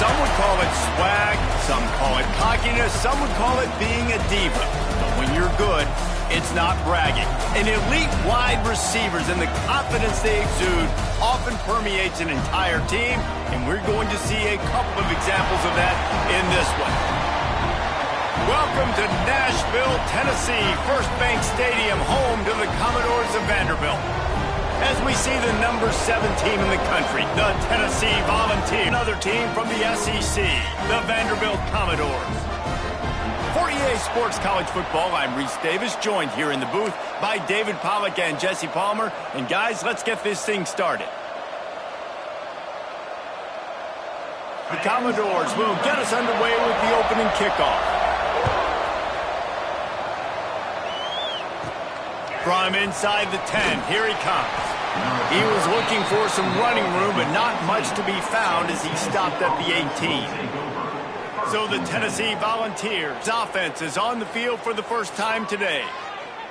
Some would call it swag, some call it cockiness, some would call it being a diva. But when you're good, it's not bragging. And elite wide receivers and the confidence they exude often permeates an entire team, and we're going to see a couple of examples of that in this one. Welcome to Nashville, Tennessee, First Bank Stadium, home to the Commodores of Vanderbilt. As we see the number 7 team in the country, the Tennessee Volunteers. Another team from the SEC, the Vanderbilt Commodores. For EA Sports College Football, I'm Reese Davis, joined here in the booth by David Pollack and Jesse Palmer. And guys, let's get this thing started. The Commodores will get us underway with the opening kickoff. From inside the 10, here he comes. He was looking for some running room, but not much to be found as he stopped at the 18. So the Tennessee Volunteers offense is on the field for the first time today.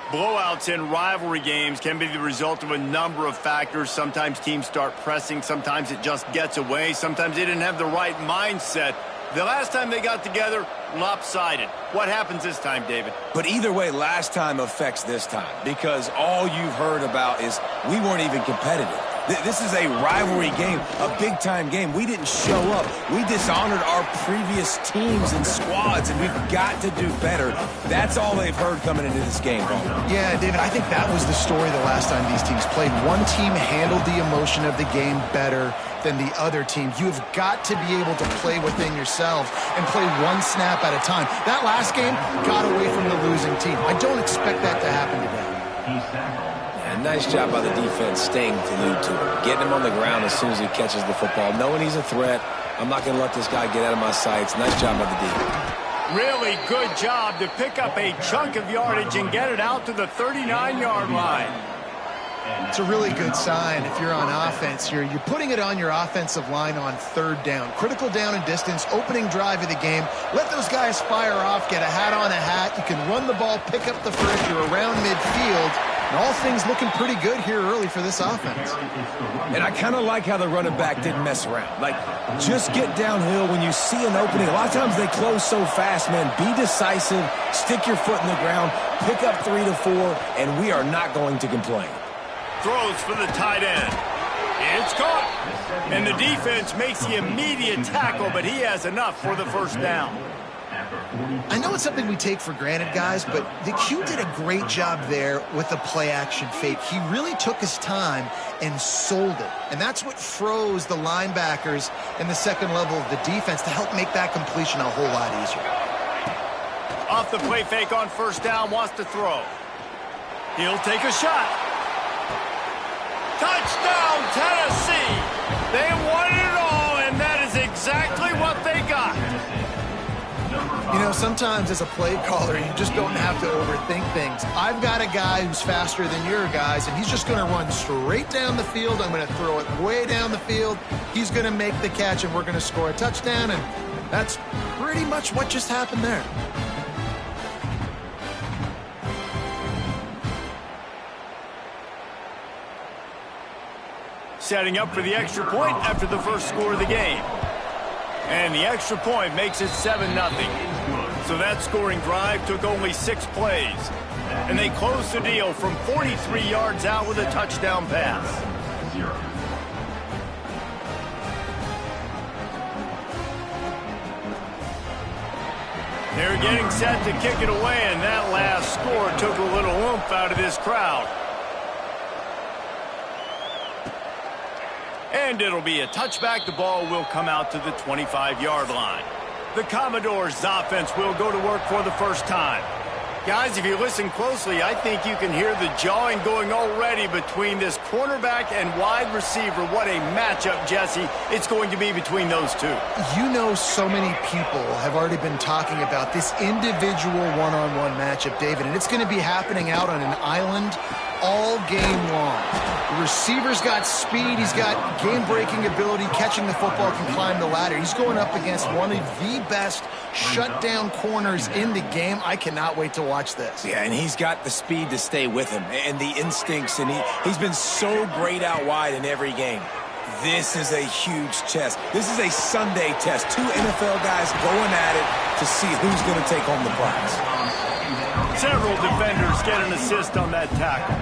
Blowouts in rivalry games can be the result of a number of factors. Sometimes teams start pressing, sometimes it just gets away, sometimes they didn't have the right mindset. The last time they got together, lopsided. What happens this time, David? But either way, last time affects this time, because all you've heard about is we weren't even competitive. This is a rivalry game, a big-time game. We didn't show up. We dishonored our previous teams and squads, and we've got to do better. That's all they've heard coming into this game, Paul. Yeah, David, I think that was the story the last time these teams played. One team handled the emotion of the game better than the other team. You've got to be able to play within yourselves and play one snap at a time. That last game got away from the losing team. I don't expect that to happen today. Nice job by the defense staying glued to him, getting him on the ground as soon as he catches the football, knowing he's a threat. I'm not going to let this guy get out of my sights. Nice job by the defense. Really good job to pick up a chunk of yardage and get it out to the 39-yard line. It's a really good sign if you're on offense. You're putting it on your offensive line on third down. Critical down and distance, opening drive of the game. Let those guys fire off, get a hat on a hat. You can run the ball, pick up the first. You're around midfield. And all things looking pretty good here early for this offense. And I kind of like how the running back didn't mess around. Like, just get downhill when you see an opening. A lot of times they close so fast, man. Be decisive, stick your foot in the ground, pick up 3 to 4, and we are not going to complain. Throws for the tight end. It's caught. And the defense makes the immediate tackle, but he has enough for the first down. I know it's something we take for granted, guys, but the Q did a great job there with the play-action fake. He really took his time and sold it. And that's what froze the linebackers in the second level of the defense to help make that completion a whole lot easier. Off the play fake on first down, wants to throw. He'll take a shot. Touchdown, Tennessee! They won it all, and that is exactly what they got. You know, sometimes as a play caller, you just don't have to overthink things. I've got a guy who's faster than your guys, and he's just going to run straight down the field. I'm going to throw it way down the field. He's going to make the catch, and we're going to score a touchdown, and that's pretty much what just happened there. Setting up for the extra point after the first score of the game. And the extra point makes it 7-0. So that scoring drive took only 6 plays. And they closed the deal from 43 yards out with a touchdown pass. They're getting set to kick it away, and that last score took a little oomph out of this crowd. And it'll be a touchback. The ball will come out to the 25-yard line. The Commodores' offense will go to work for the first time. Guys, if you listen closely, I think you can hear the jawing going already between this cornerback and wide receiver. What a matchup, Jesse, it's going to be between those two. You know, so many people have already been talking about this individual one-on-one matchup, David, and it's going to be happening out on an island all game long. The receiver's got speed, he's got game-breaking ability, catching the football, can climb the ladder. He's going up against one of the best shutdown corners in the game. I cannot wait to watch this. Yeah, and he's got the speed to stay with him and the instincts, and he's been so great out wide in every game. This is a huge test. This is a Sunday test. Two NFL guys going at it to see who's going to take home the prize. Several defenders get an assist on that tackle.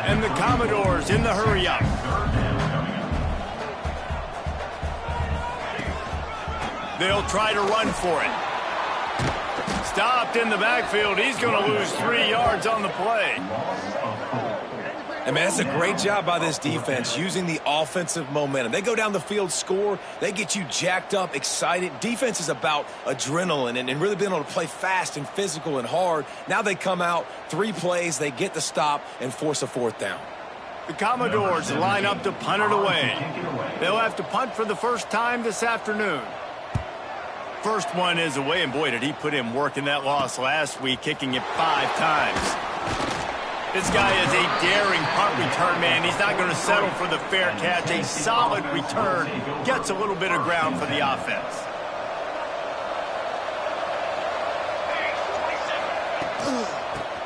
And the Commodores in the hurry-up. They'll try to run for it. Stopped in the backfield. He's going to lose 3 yards on the play. And, man, that's a great job by this defense using the offensive momentum. They go down the field, score. They get you jacked up, excited. Defense is about adrenaline and really being able to play fast and physical and hard. Now they come out, 3 plays, they get the stop and force a 4th down. The Commodores line up to punt it away. They'll have to punt for the first time this afternoon. First one is away, and boy, did he put in work in that loss last week, kicking it 5 times. This guy is a daring punt return man. He's not going to settle for the fair catch. A solid return gets a little bit of ground for the offense.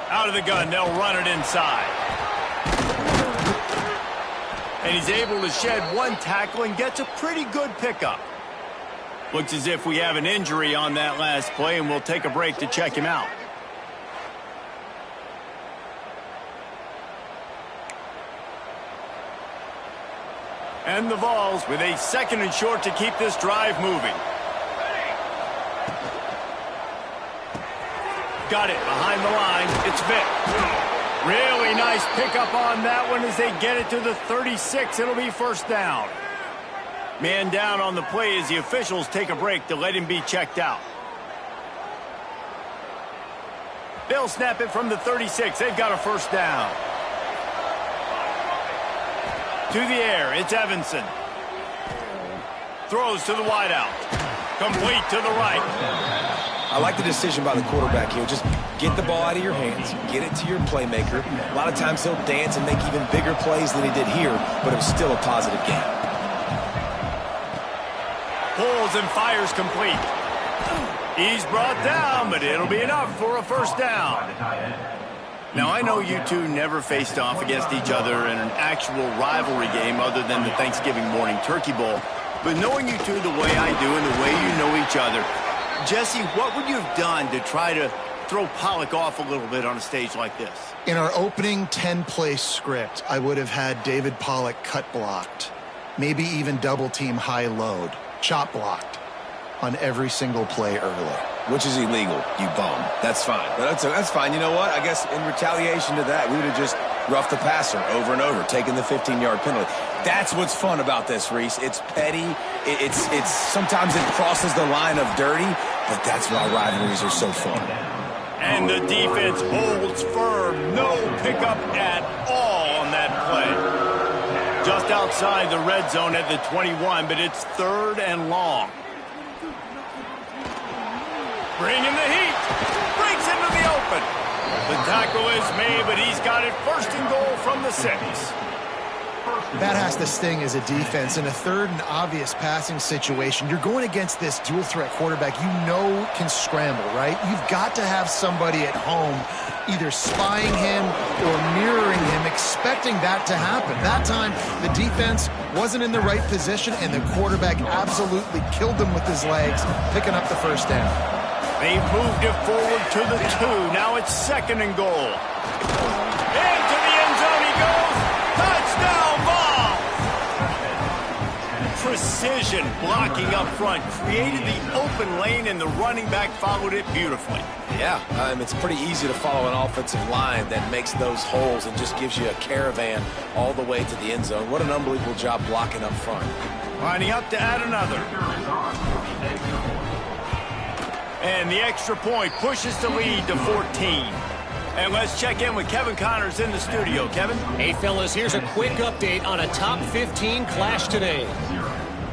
Out of the gun, they'll run it inside. And he's able to shed 1 tackle and gets a pretty good pickup. Looks as if we have an injury on that last play, and we'll take a break to check him out. And the Vols with a 2nd and short to keep this drive moving. Got it behind the line. It's Vick. Really nice pickup on that one as they get it to the 36. It'll be first down. Man down on the play as the officials take a break to let him be checked out. They'll snap it from the 36. They've got a first down. To the air, it's Evanson. Throws to the wideout. Complete to the right. I like the decision by the quarterback here. Just get the ball out of your hands, get it to your playmaker. A lot of times he'll dance and make even bigger plays than he did here, but it was still a positive game. Pulls and fires complete. He's brought down, but it'll be enough for a first down. Now, I know you two never faced off against each other in an actual rivalry game other than the Thanksgiving morning Turkey Bowl. But knowing you two the way I do and the way you know each other, Jesse, what would you have done to try to throw Pollock off a little bit on a stage like this? In our opening 10-play script, I would have had David Pollock cut blocked, maybe even double-team high load, chop blocked on every single play early. Which is illegal, you bum. That's fine. But that's fine. You know what? I guess in retaliation to that, we would have just roughed the passer over and over, taking the 15-yard penalty. That's what's fun about this, Reese. It's petty. It's sometimes it crosses the line of dirty, but that's why rivalries are so fun. And the defense holds firm. No pickup at all on that play. Just outside the red zone at the 21, but it's 3rd and long. Bringing the heat. Breaks into the open. The tackle is made, but he's got it 1st and goal from the 6. That has to sting as a defense. In a 3rd and obvious passing situation, you're going against this dual-threat quarterback you know can scramble, right? You've got to have somebody at home either spying him or mirroring him, expecting that to happen. That time, the defense wasn't in the right position, and the quarterback absolutely killed them with his legs, picking up the first down. They've moved it forward to the 2. Now it's 2nd and goal. Into the end zone he goes. Touchdown ball. Precision blocking up front. Created the open lane, and the running back followed it beautifully. Yeah, it's pretty easy to follow an offensive line that makes those holes and just gives you a caravan all the way to the end zone. What an unbelievable job blocking up front. Lining up to add another. And the extra point pushes the lead to 14. And let's check in with Kevin Connors in the studio. Kevin? Hey, fellas, here's a quick update on a top 15 clash today.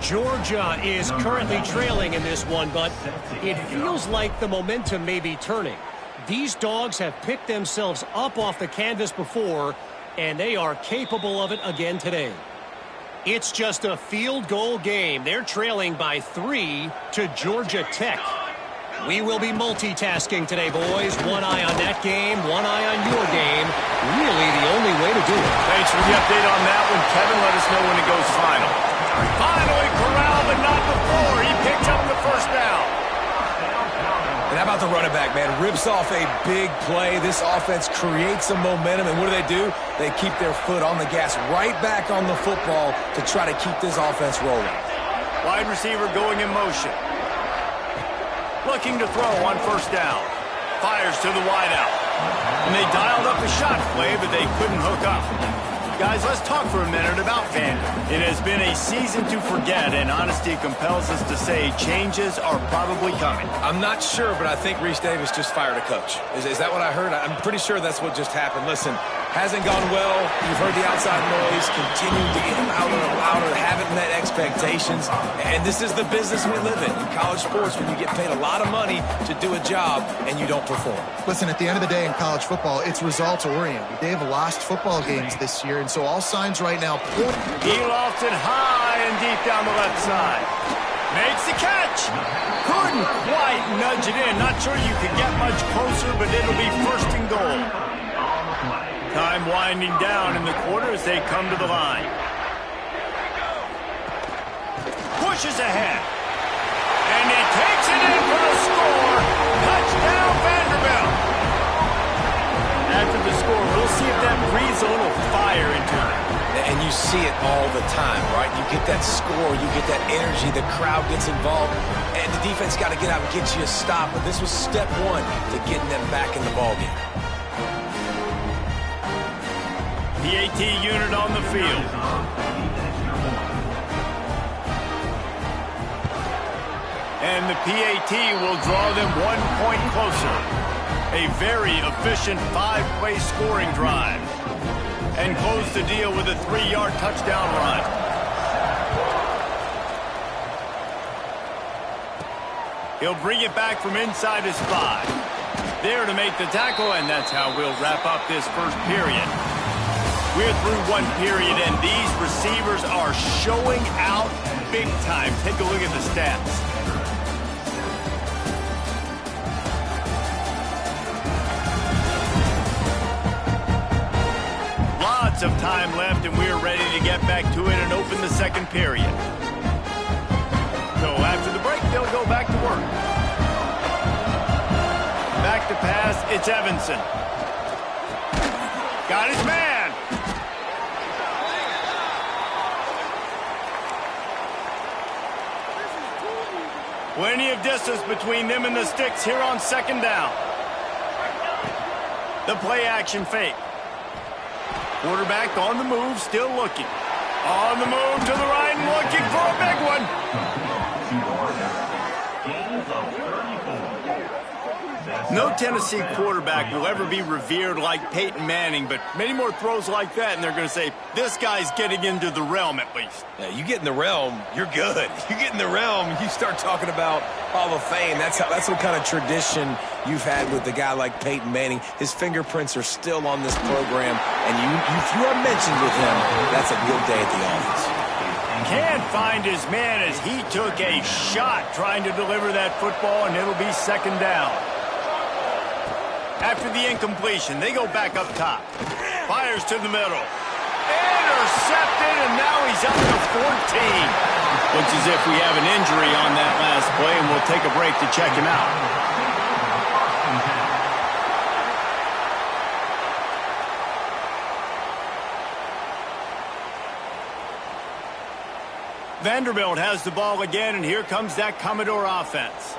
Georgia is currently trailing in this one, but it feels like the momentum may be turning. These dogs have picked themselves up off the canvas before, and they are capable of it again today. It's just a field goal game. They're trailing by 3 to Georgia Tech. We will be multitasking today, boys. One eye on that game, one eye on your game. Really the only way to do it. Thanks for the update on that one, Kevin. Let us know when it goes final. Finally corralled, but not before. He picks up the first down. And how about the running back, man? Rips off a big play. This offense creates some momentum, and what do? They keep their foot on the gas, right back on the football to try to keep this offense rolling. Wide receiver going in motion. Looking to throw on first down. Fires to the wideout. And they dialed up a shot play, but they couldn't hook up. Guys, let's talk for a minute about Vanderbilt. It has been a season to forget, and honesty compels us to say changes are probably coming. I'm not sure, but I think Reese Davis just fired a coach. Is that what I heard? I'm pretty sure that's what just happened. Listen, hasn't gone well. You've heard the outside noise. Continuing to get louder and louder. Haven't met expectations. And this is the business we live in college sports, when you get paid a lot of money to do a job and you don't perform. Listen, at the end of the day in college football, it's results-oriented. They've lost football games this year, and so all signs right now point. He lofts it high and deep down the left side. Makes the catch. Couldn't quite nudge it in. Not sure you could get much closer, but it'll be first and goal. Time winding down in the quarter as they come to the line. Pushes ahead. And he takes it in for the score. Touchdown, Vanderbilt. After the score, we'll see if that breathes a little fire into it. And you see it all the time, right? You get that score, you get that energy, the crowd gets involved, and the defense got to get out and get you a stop. But this was step one to getting them back in the ballgame. PAT unit on the field. And the PAT will draw them 1 point closer. A very efficient 5-play scoring drive. And close the deal with a 3-yard touchdown run. He'll bring it back from inside his 5. There to make the tackle, and that's how we'll wrap up this first period. We're through one period, and these receivers are showing out big time. Take a look at the stats. Lots of time left, and we're ready to get back to it and open the second period. So after the break, they'll go back to work. Back to pass, it's Evanson. Got his man. Plenty of distance between them and the sticks here on second down. The play action fake. Quarterback on the move, still looking. On the move to the right and looking for a big one. No Tennessee quarterback will ever be revered like Peyton Manning, but many more throws like that, and they're going to say, this guy's getting into the realm at least. Yeah, you get in the realm, you're good. You get in the realm, you start talking about Hall of Fame. That's what kind of tradition you've had with a guy like Peyton Manning. His fingerprints are still on this program, and if you are mentioned with him, that's a good day at the office. Can't find his man as he took a shot trying to deliver that football, and it'll be second down. After the incompletion, they go back up top. Fires to the middle. Intercepted, and now he's up to 14. Looks as if we have an injury on that last play, and we'll take a break to check him out. Vanderbilt has the ball again, and here comes that Commodore offense.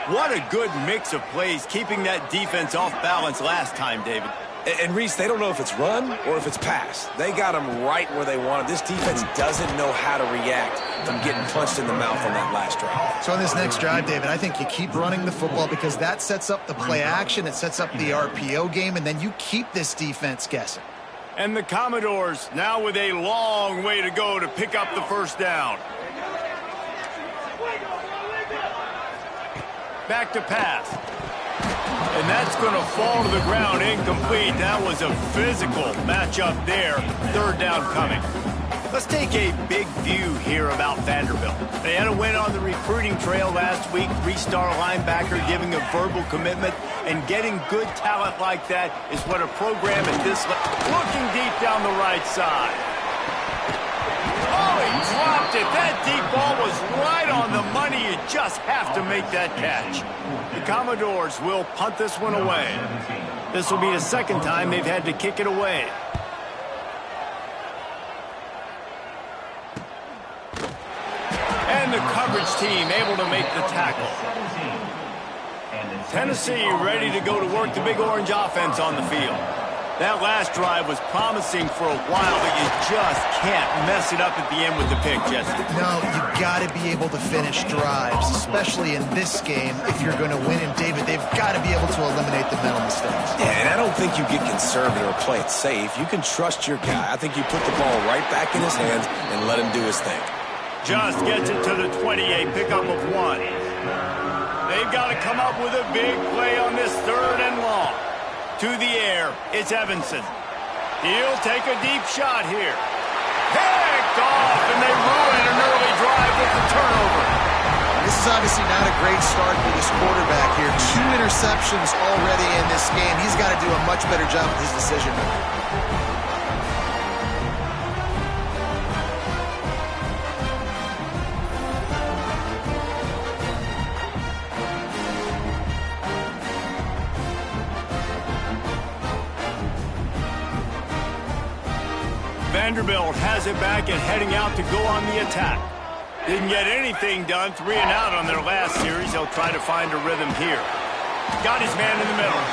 What a good mix of plays, keeping that defense off balance last time, David. And Reese, they don't know if it's run or if it's pass. They got them right where they want it. This defense doesn't know how to react from getting punched in the mouth on that last drive. So on this next drive, David, I think you keep running the football because that sets up the play action, it sets up the RPO game, and then you keep this defense guessing. And the Commodores now with a long way to go to pick up the first down. Back to pass. And that's going to fall to the ground incomplete. That was a physical matchup there. Third down coming. Let's take a big view here about Vanderbilt. They had a win on the recruiting trail last week, three-star linebacker giving a verbal commitment, and getting good talent like that is what a program at this level. Looking deep down the right side. Oh, he dropped it. That deep ball was right on the money. You just have to make that catch. The Commodores will punt this one away. This will be the second time they've had to kick it away. And the coverage team able to make the tackle. Tennessee ready to go to work the Big Orange offense on the field. That last drive was promising for a while, but you just can't mess it up at the end with the pick, Jesse. No, you got to be able to finish drives, especially in this game. If you're going to win, and David, they've got to be able to eliminate the mental mistakes. Yeah, and I don't think you get conservative or play it safe. You can trust your guy. I think you put the ball right back in his hands and let him do his thing. Just gets it to the 28, pickup of 1. They've got to come up with a big play on this 3rd and long. To the air, it's Evanson. He'll take a deep shot here. Picked off, and they ruin an early drive with the turnover. This is obviously not a great start for this quarterback here. 2 interceptions already in this game. He's got to do a much better job with his decision making. Vanderbilt has it back and heading out to go on the attack. Didn't get anything done, 3 and out on their last series. They'll try to find a rhythm here. Got his man in the middle.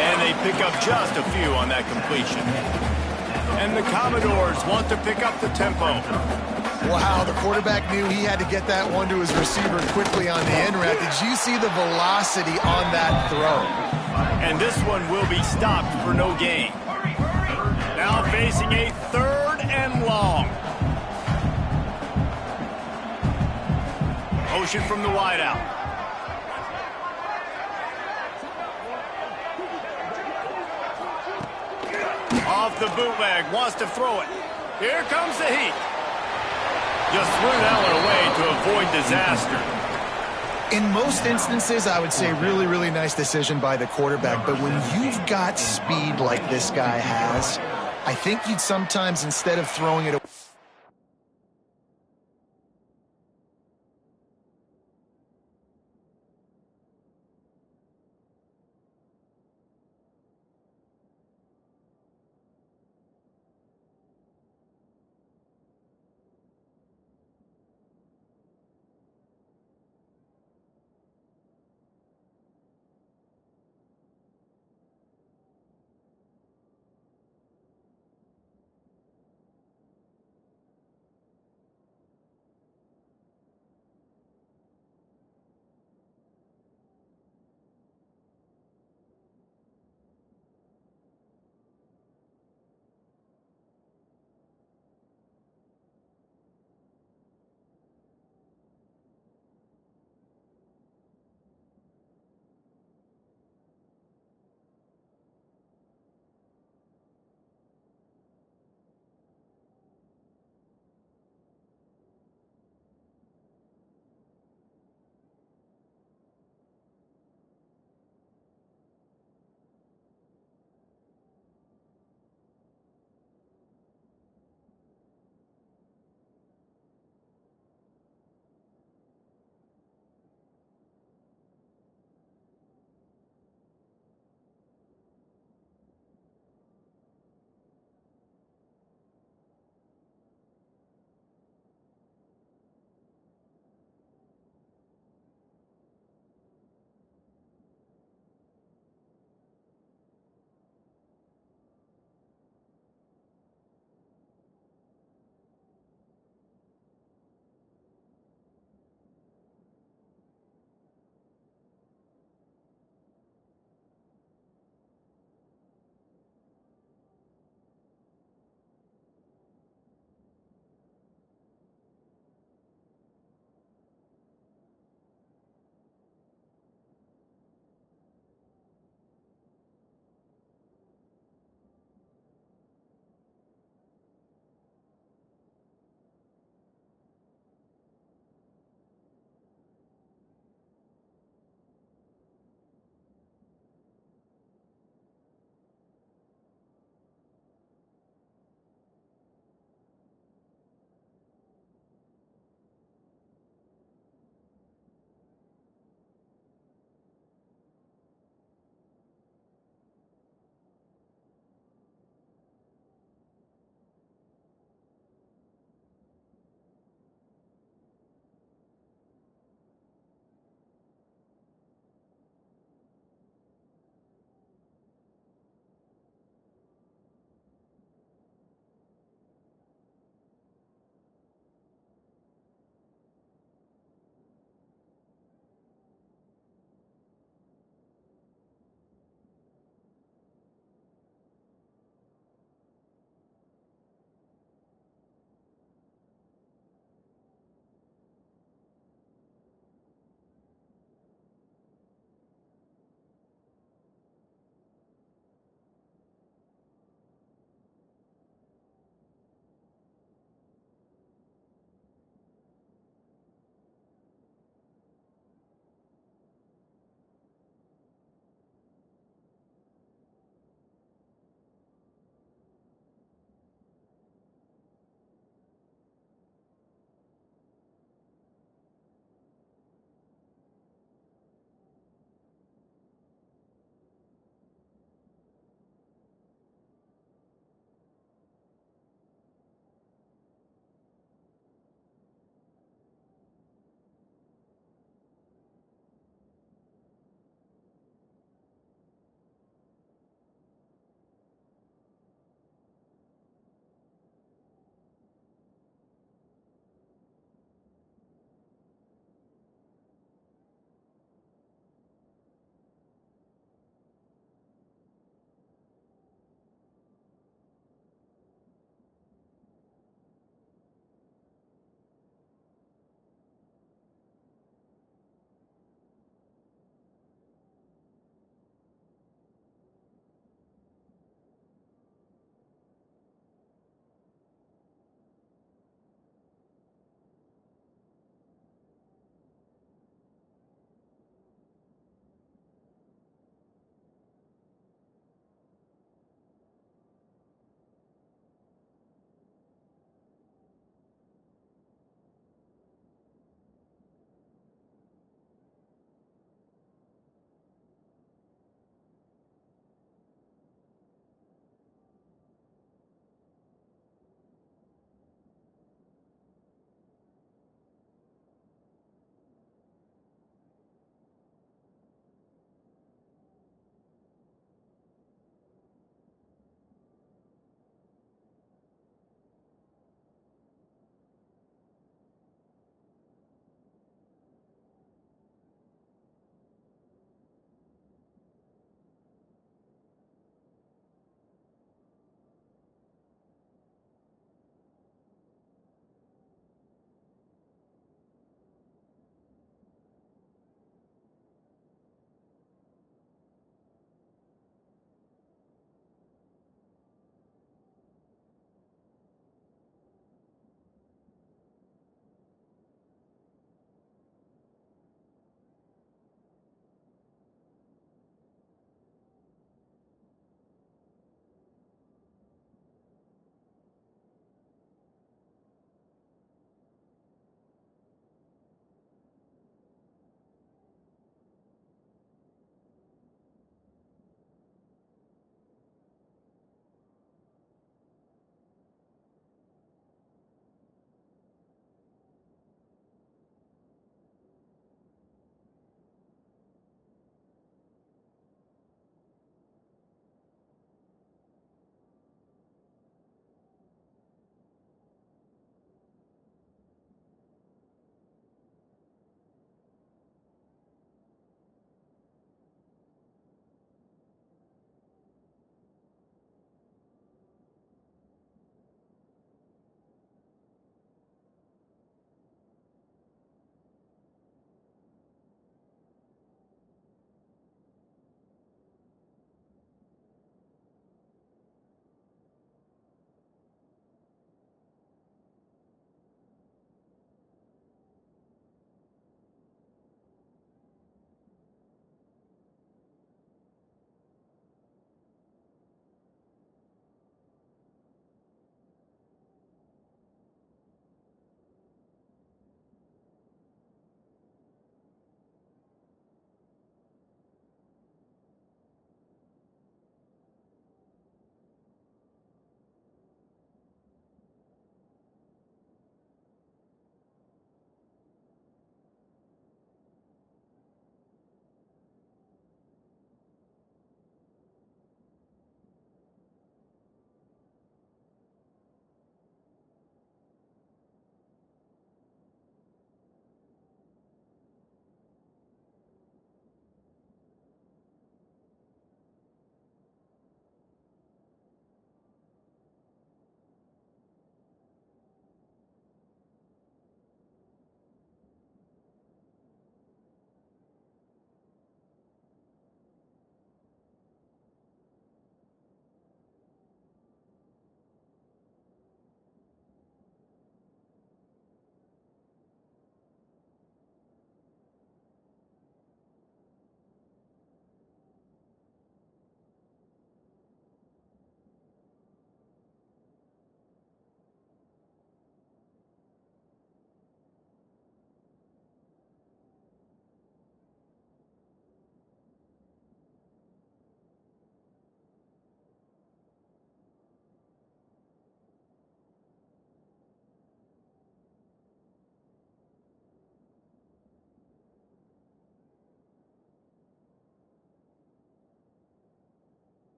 And they pick up just a few on that completion. And the Commodores want to pick up the tempo. Wow, the quarterback knew he had to get that one to his receiver quickly on the in route. Did you see the velocity on that throw? And this one will be stopped for no gain. Now facing a 3rd and long. Motion from the wideout. Off the bootleg, wants to throw it. Here comes the heat. Just threw that one away to avoid disaster. In most instances, I would say really, really nice decision by the quarterback. But when you've got speed like this guy has, I think you'd sometimes, instead of throwing it away,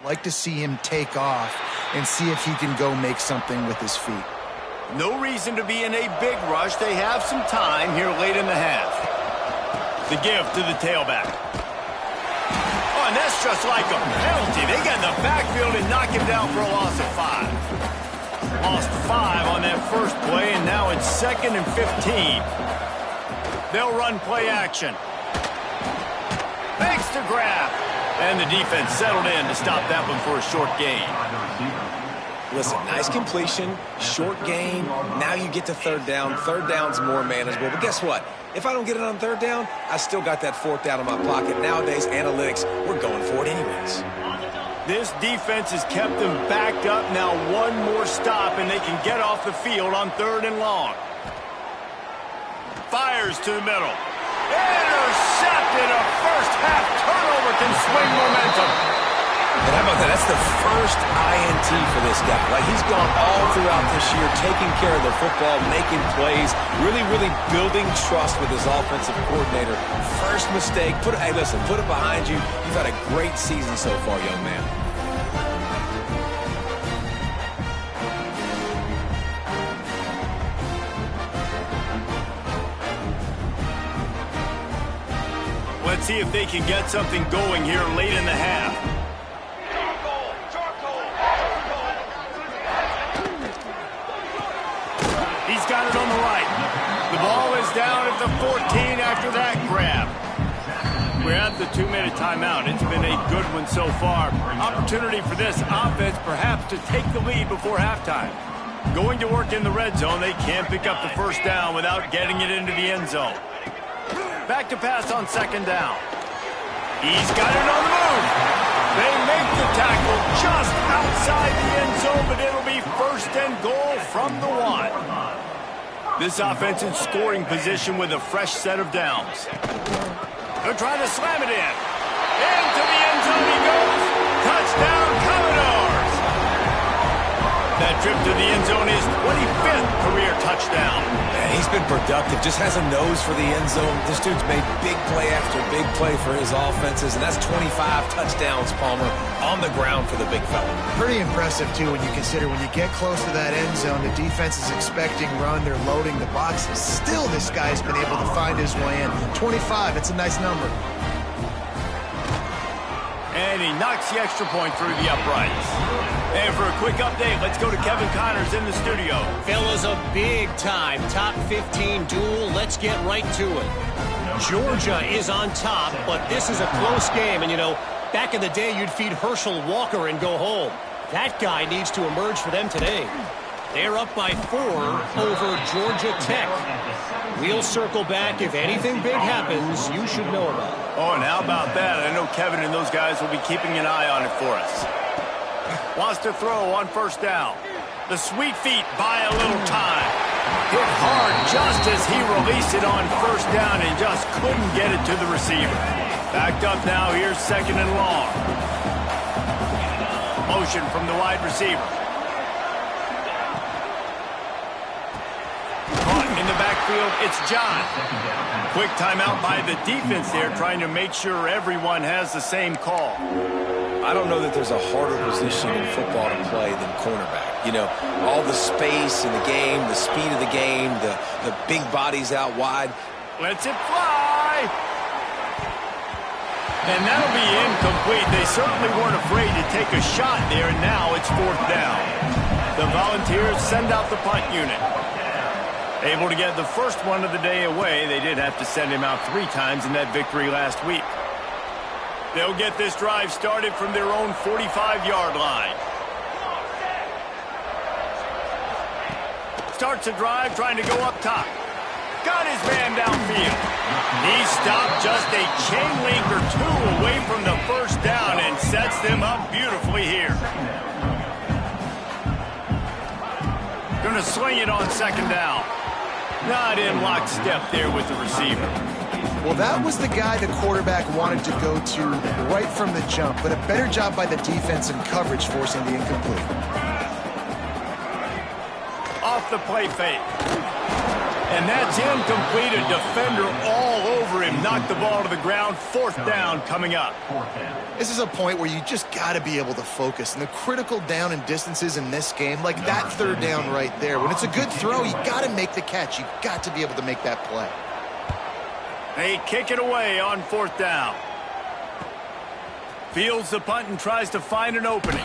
Like to see him take off and see if he can go make something with his feet. No reason to be in a big rush. They have some time here late in the half. The give to the tailback. Oh, and that's just like a penalty. They get in the backfield and knock him down for a loss of 5. Lost 5 on that first play, and now it's 2nd and 15. They'll run play action. Fakes to grab. And the defense settled in to stop that one for a short gain. Listen, nice completion, short gain. Now you get to third down. Third down's more manageable. But guess what? If I don't get it on third down, I still got that fourth down in my pocket. Nowadays, analytics, we're going for it anyways. This defense has kept them backed up. Now one more stop, and they can get off the field on 3rd and long. Fires to the middle. Intercepted. A first-half turnover can swing momentum. And how about that? That's the first INT for this guy. Like, he's gone all throughout this year, taking care of the football, making plays, really building trust with his offensive coordinator. First mistake, hey, listen, put it behind you. You've had a great season so far, young man. Let's see if they can get something going here late in the half. He's got it on the right. The ball is down at the 14 after that grab. We're at the 2-minute timeout. It's been a good one so far. Opportunity for this offense perhaps to take the lead before halftime. Going to work in the red zone, they can't pick up the first down without getting it into the end zone. Back to pass on 2nd down. He's got it on the move. They make the tackle just outside the end zone, but it'll be 1st and goal from the 1. This offense in scoring position with a fresh set of downs. They're trying to slam it in. Into the end zone he goes. Touchdown, Commodores. That trip to the end zone is 25th career touchdown. Man, he's been productive, just has a nose for the end zone. This dude's made big play after big play for his offenses, and that's 25 touchdowns, Palmer, on the ground for the big fella. Pretty impressive, too, when you consider when you get close to that end zone, the defense is expecting run, they're loading the boxes. Still, this guy's been able to find his way in. 25, it's a nice number. And he knocks the extra point through the uprights. And for a quick update, let's go to Kevin Connors in the studio. Fellas, a big-time top 15 duel. Let's get right to it. Georgia is on top, but this is a close game. And, you know, back in the day, you'd feed Herschel Walker and go home. That guy needs to emerge for them today. They're up by 4 over Georgia Tech. We'll circle back. If anything big happens, you should know about it. Oh, and how about that? I know Kevin and those guys will be keeping an eye on it for us. Wants to throw on 1st down. The sweet feet buy a little time. Hit hard just as he released it on 1st down and just couldn't get it to the receiver. Backed up now. Here's 2nd and long. Motion from the wide receiver. In the backfield, it's John. Quick timeout by the defense there, trying to make sure everyone has the same call. I don't know that there's a harder position in football to play than cornerback. You know, all the space in the game, the speed of the game, the big bodies out wide. Lets it fly. And that'll be incomplete. They certainly weren't afraid to take a shot there, and now it's 4th down. The Volunteers send out the punt unit. Able to get the first one of the day away. They did have to send him out 3 times in that victory last week. They'll get this drive started from their own 45-yard line. Starts a drive trying to go up top. Got his man downfield. He stopped just a chain link or 2 away from the 1st down and sets them up beautifully here. Going to sling it on 2nd down. Not in lockstep there with the receiver. Well, that was the guy the quarterback wanted to go to right from the jump, but a better job by the defense and coverage forcing the incomplete. Off the play fake. And that's incomplete. A defender all over him. Knocked the ball to the ground. 4th down coming up. This is a point where you just got to be able to focus. And the critical down and distances in this game, like that 3rd down right there. When it's a good throw, you got to make the catch. You got to be able to make that play. They kick it away on 4th down. Fields the punt and tries to find an opening.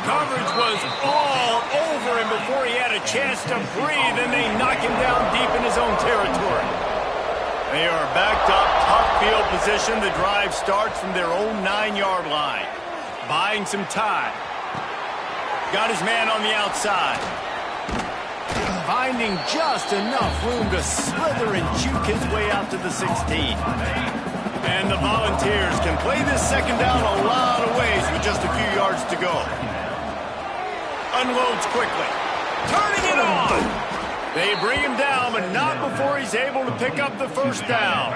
Coverage was all over him before he had a chance to breathe, and they knock him down deep in his own territory. They are backed up, top field position. The drive starts from their own 9-yard line. Buying some time. Got his man on the outside. Finding just enough room to slither and juke his way out to the 16. And the Volunteers can play this 2nd down a lot of ways with just a few yards to go. Unloads quickly. Turning it on. They bring him down, but not before he's able to pick up the 1st down.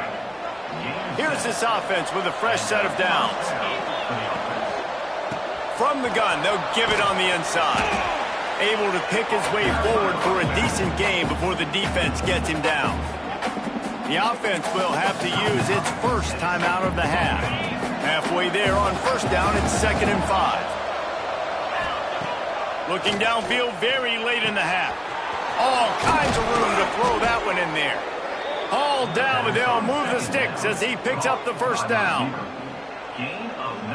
Here's this offense with a fresh set of downs. From the gun, they'll give it on the inside. Able to pick his way forward for a decent game before the defense gets him down. The offense will have to use its first timeout of the half. Halfway there on 1st down, it's 2nd and 5. Looking downfield very late in the half. All kinds of room to throw that one in there. Hauled down, but they'll move the sticks as he picks up the 1st down.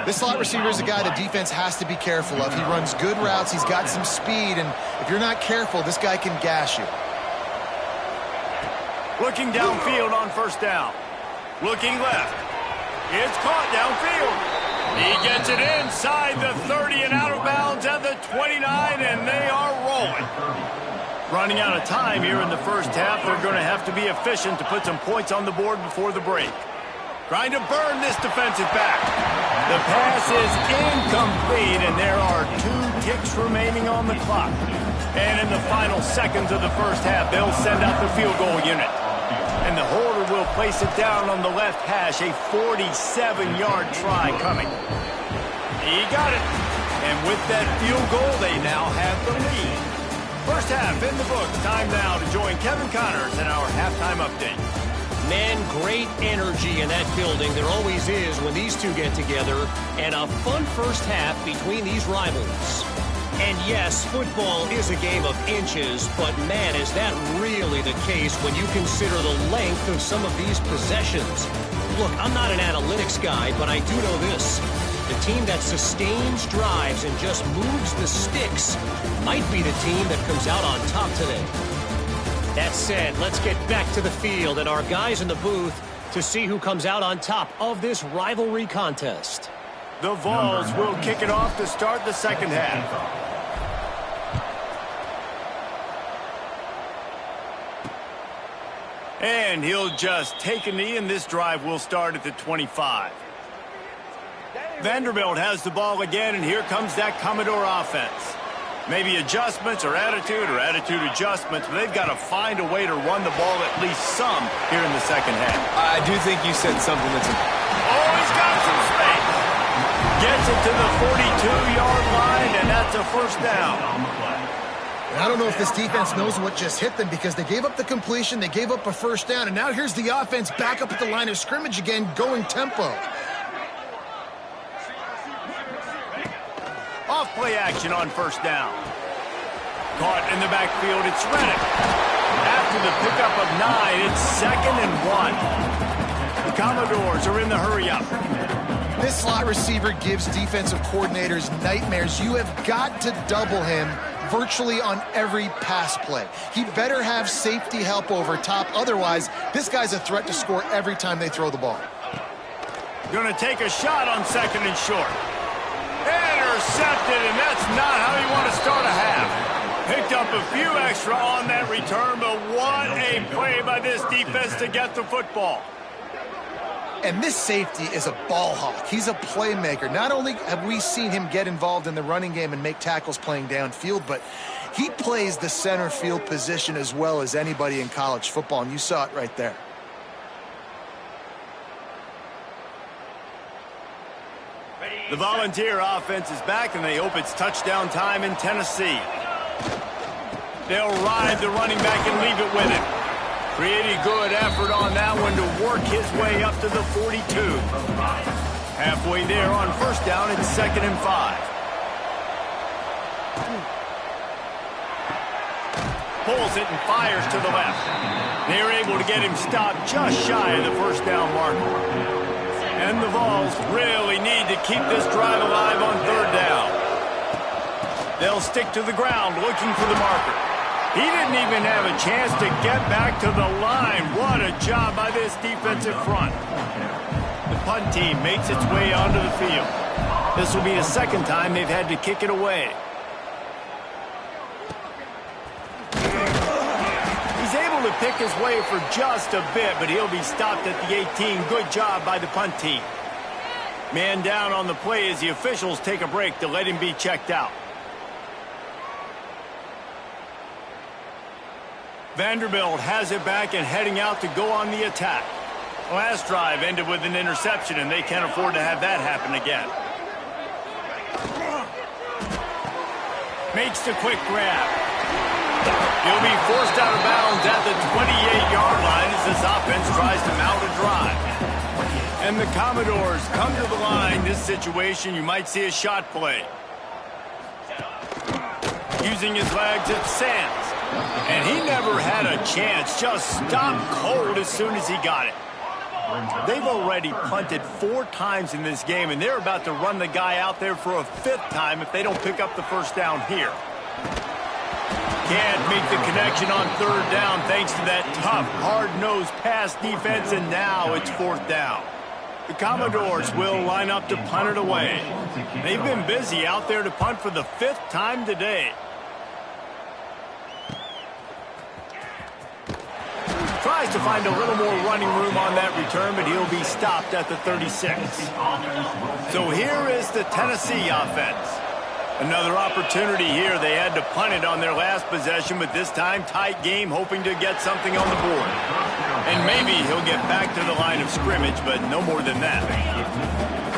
This slot receiver is a guy the defense has to be careful of. He runs good routes. He's got some speed, and if you're not careful, this guy can gash you. Looking downfield on 1st down. Looking left. It's caught downfield. He gets it inside the 30 and out of bounds at the 29, and they are rolling. Running out of time here in the 1st half. They're going to have to be efficient to put some points on the board before the break. Trying to burn this defensive back. The pass is incomplete, and there are 2 ticks remaining on the clock. And in the final seconds of the 1st half, they'll send out the field goal unit. And the holder will place it down on the left hash. A 47-yard try coming. He got it. And with that field goal, they now have the lead. 1st half in the books. Time now to join Kevin Connors in our halftime update. Man, great energy in that building. There always is when these two get together. And a fun 1st half between these rivals. And yes, football is a game of inches, but man, is that really the case when you consider the length of some of these possessions. Look, I'm not an analytics guy, but I do know this. The team that sustains drives and just moves the sticks might be the team that comes out on top today. That said, let's get back to the field and our guys in the booth to see who comes out on top of this rivalry contest. The Vols will kick it off to start the 2nd half. And he'll just take a knee, and this drive will start at the 25. Vanderbilt has the ball again, and here comes that Commodore offense. Maybe adjustments or attitude adjustments, but they've got to find a way to run the ball at least some here in the 2nd half. I do think you said something that's important. Oh, he's got some space. Gets it to the 42-yard line, and that's a 1st down. And I don't know if this defense knows what just hit them because they gave up the completion, they gave up a 1st down, and now here's the offense back up at the line of scrimmage again, going tempo. Off play action on 1st down. Caught in the backfield, it's Reddick. After the pickup of 9, it's 2nd and 1. The Commodores are in the hurry-up. This slot receiver gives defensive coordinators nightmares. You have got to double him virtually on every pass play. He better have safety help over top. Otherwise, this guy's a threat to score every time they throw the ball. Going to take a shot on 2nd and short. Intercepted, and that's not how you want to start a half. Picked up a few extra on that return, but what a play by this defense to get the football. And this safety is a ball hawk. He's a playmaker. Not only have we seen him get involved in the running game and make tackles playing downfield, but he plays the center field position as well as anybody in college football, and you saw it right there. The Volunteer offense is back, and they hope it's touchdown time in Tennessee. They'll ride the running back and leave it with him. Pretty good effort on that one to work his way up to the 42. Halfway there on first down, it's 2nd and 5. Pulls it and fires to the left. They're able to get him stopped just shy of the first down marker. And the Vols really need to keep this drive alive on 3rd down. They'll stick to the ground looking for the marker. He didn't even have a chance to get back to the line. What a job by this defensive front. The punt team makes its way onto the field. This will be the 2nd time they've had to kick it away. He's able to pick his way for just a bit, but he'll be stopped at the 18. Good job by the punt team. Man down on the play as the officials take a break to let him be checked out. Vanderbilt has it back and heading out to go on the attack. Last drive ended with an interception, and they can't afford to have that happen again. Makes the quick grab. He'll be forced out of bounds at the 28-yard line as this offense tries to mount a drive. And the Commodores come to the line. This situation, you might see a shot play. Using his legs, it's Sands. And he never had a chance, just stopped cold as soon as he got it. They've already punted 4 times in this game, and they're about to run the guy out there for a 5th time if they don't pick up the first down here. Can't make the connection on 3rd down thanks to that tough, hard-nosed pass defense, and now it's 4th down. The Commodores will line up to punt it away. They've been busy out there to punt for the 5th time today. Tries to find a little more running room on that return, but he'll be stopped at the 36. So here is the Tennessee offense. Another opportunity here. They had to punt it on their last possession, but this time tight game, hoping to get something on the board. And maybe he'll get back to the line of scrimmage, but no more than that.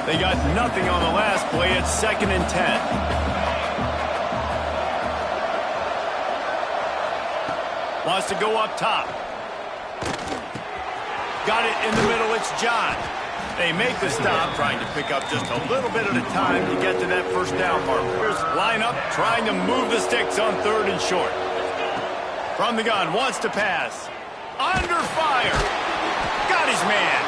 They got nothing on the last play. It's 2nd and 10. Wants to go up top. Got it in the middle, it's John. They make the stop, trying to pick up just a little bit at a time to get to that first down marker. Line up, trying to move the sticks on 3rd and short. From the gun, wants to pass. Under fire. Got his man.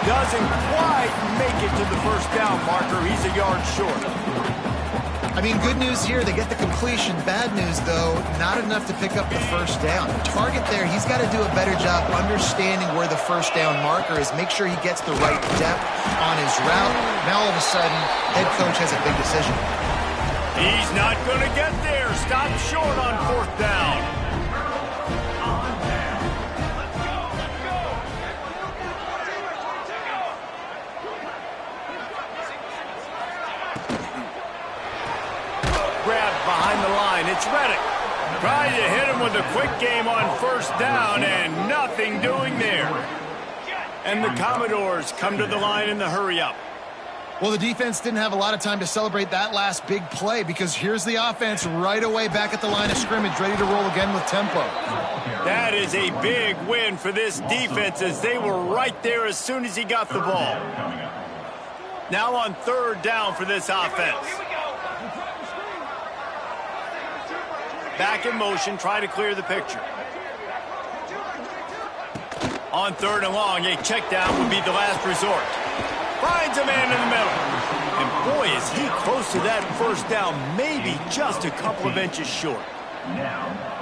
Doesn't quite make it to the first down marker. He's a yard short. I mean, good news here, they get the completion. Bad news, though, not enough to pick up the first down. The target there, he's got to do a better job understanding where the first down marker is, make sure he gets the right depth on his route. Now, all of a sudden, head coach has a big decision. He's not going to get there. Stop short on 4th down. Behind the line, it's Reddick. Trying to hit him with a quick game on 1st down, and nothing doing there. And the Commodores come to the line in the hurry-up. Well, the defense didn't have a lot of time to celebrate that last big play because here's the offense right away back at the line of scrimmage, ready to roll again with tempo. That is a big win for this defense as they were right there as soon as he got the ball. Now on 3rd down for this offense. Back in motion, try to clear the picture. On 3rd and long, a check down would be the last resort. Finds a man in the middle. And boy, is he close to that first down, maybe just a couple of inches short.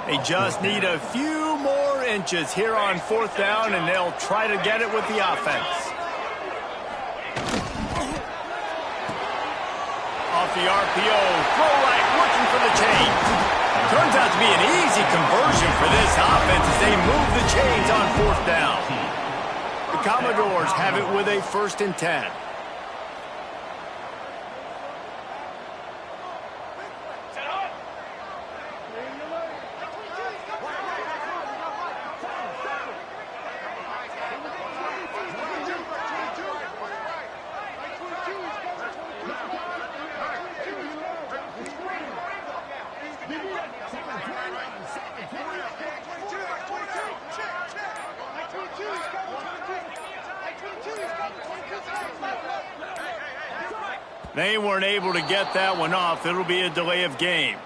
They just need a few more inches here on 4th down, and they'll try to get it with the offense. Off the RPO, throw right, looking for the chains. Turns out to be an easy conversion for this offense as they move the chains on 4th down. The Commodores have it with a 1st and 10. They weren't able to get that one off. It'll be a delay of game.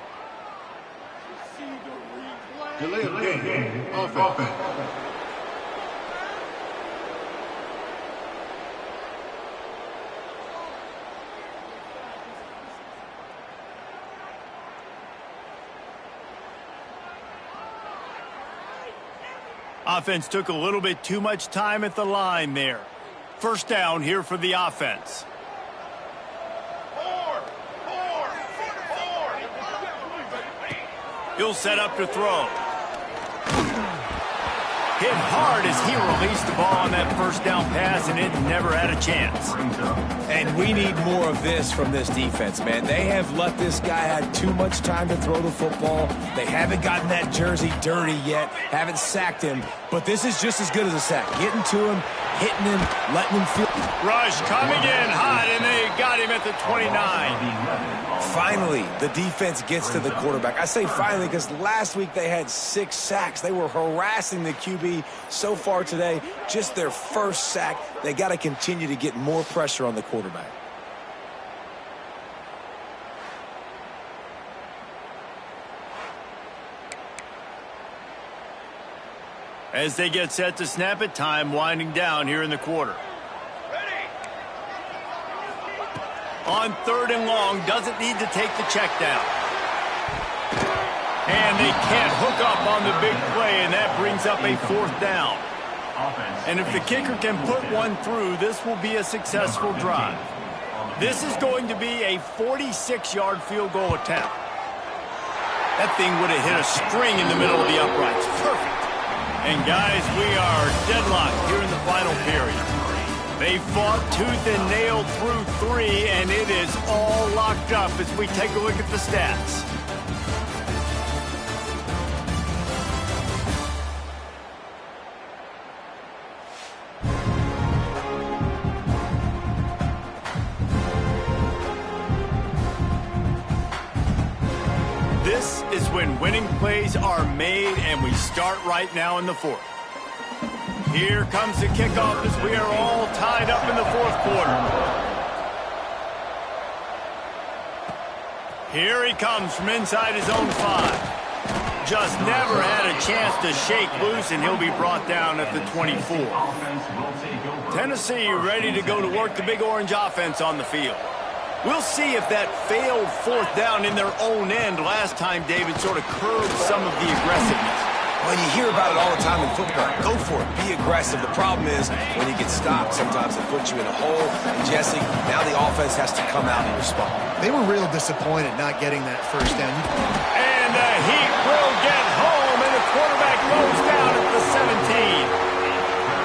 Delay of game. Offense. Offense took a little bit too much time at the line there. First down here for the offense. He'll set up to throw. Hit hard as he released the ball on that first down pass, and it never had a chance. And we need more of this from this defense, man. They have let this guy have too much time to throw the football. They haven't gotten that jersey dirty yet, haven't sacked him. But this is just as good as a sack. Getting to him, hitting him, letting him feel. Rush coming in hot, and they got him at the 29. Finally, the defense gets to the quarterback. I say finally because last week they had 6 sacks. They were harassing the QB so far today. Just their first sack. They got to continue to get more pressure on the quarterback. As they get set to snap it, time winding down here in the quarter. On 3rd and long, doesn't need to take the check down. And they can't hook up on the big play, and that brings up a 4th down. And if the kicker can put one through, this will be a successful drive. This is going to be a 46-yard field goal attempt. That thing would have hit a string in the middle of the uprights. Perfect. And guys, we are deadlocked here in the final period. They fought tooth and nail through 3, and it is all locked up as we take a look at the stats. This is when winning plays are made, and we start right now in the 4th. Here comes the kickoff as we are all tied up in the 4th quarter. Here he comes from inside his own 5. Just never had a chance to shake loose, and he'll be brought down at the 24. Tennessee ready to go to work the Big Orange offense on the field. We'll see if that failed 4th down in their own end last time, David, sort of curbed some of the aggressiveness. Well, you hear about it all the time in football. Go for it. Be aggressive. The problem is when you get stopped, sometimes it puts you in a hole. And, Jesse, now the offense has to come out and respond. They were real disappointed not getting that first down. And the Heat will get home, and the quarterback goes down at the 17.